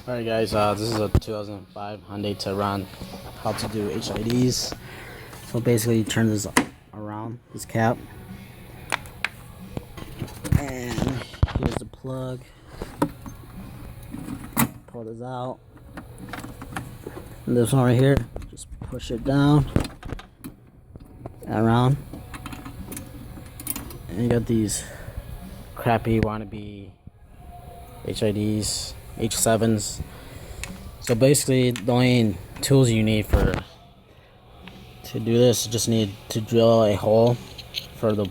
Alright guys, this is a 2005 Hyundai Tiburon. How to do HIDs. So basically you turn this around, this cap. And here's the plug. Pull this out. And this one right here, just push it down and around. And you got these crappy wannabe HIDs, H7s. So basically the only tools you need to do this, you just need to drill a hole for the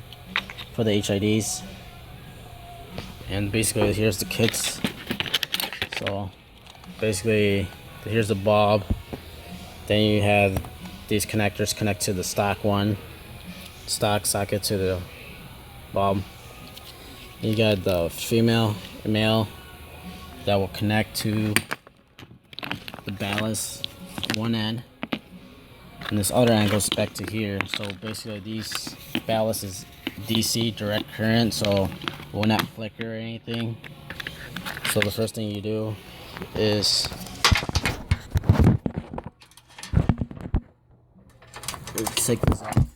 HIDs. And basically here's the kits. So basically here's the bulb. Then you have these connectors connect to the stock socket to the bulb. You got the female and male that will connect to the ballast one end, and this other end goes back to here. So basically these ballast is DC direct current, so it will not flicker or anything. So the first thing you do is take this off.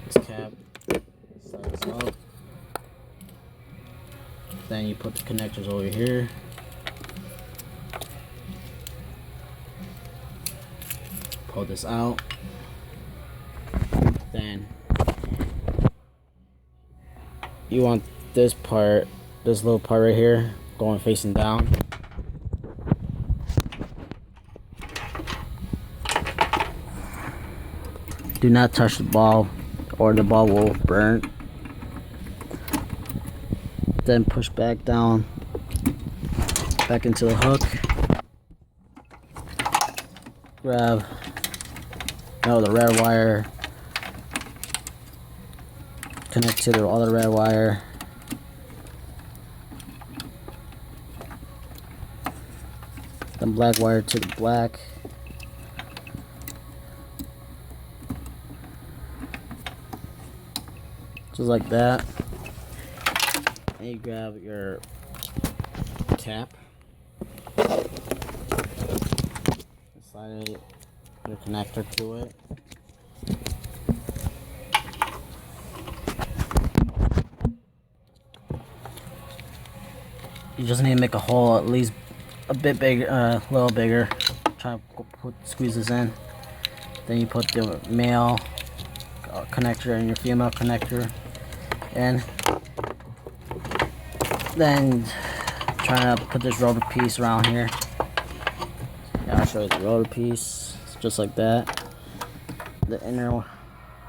This cap, slide this out. Then you put the connectors over here. Pull this out. Then you want this little part right here going facing down. Do not touch the ball or the ball will burn. Then push back down, back into the hook. Grab the red wire, connect to the other red wire. Then black wire to the black. Just like that. And you grab your cap, slide your connector to it. You just need to make a hole at least a bit bigger, a little bigger. Try to squeeze this in. Then you put the male connector and your female connector in. Then try to put this rubber piece around here. Yeah, I'll show you the rubber piece. It's just like that. The inner,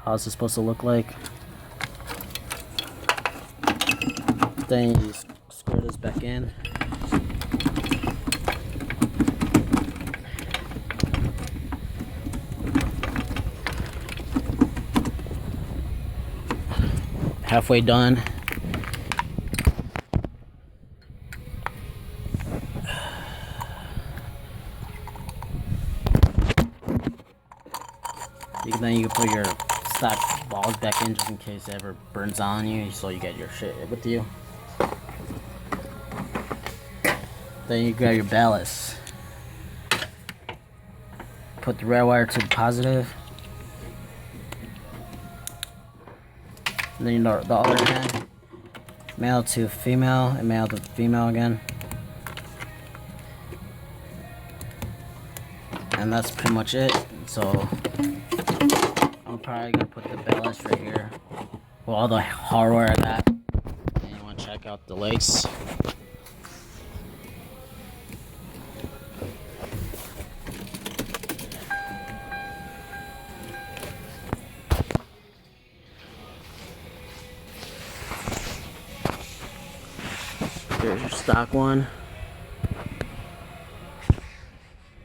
how it's supposed to look like. Then you screw this back in. Halfway done. Then you can put your stock balls back in just in case it ever burns on you, so you get your shit with you. Then you grab your ballast. Put the red wire to the positive. And then you know the other end, male to female and male to female again. And that's pretty much it. So I'm probably gonna put the ballast right here with all the hardware I got. And you wanna check out the legs. Here's your stock one,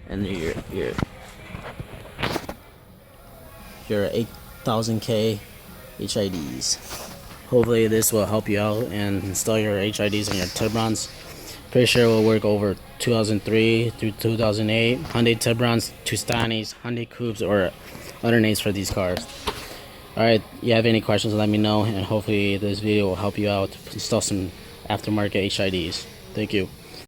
and your 8000K HIDs. Hopefully this will help you out and install your HIDs on your Tiburons. Pretty sure it will work over 2003 through 2008 Hyundai Tiburons, Tustanis, Hyundai Coupes, or other names for these cars. Alright, you have any questions, let me know, and hopefully this video will help you out to install some aftermarket HIDs. Thank you.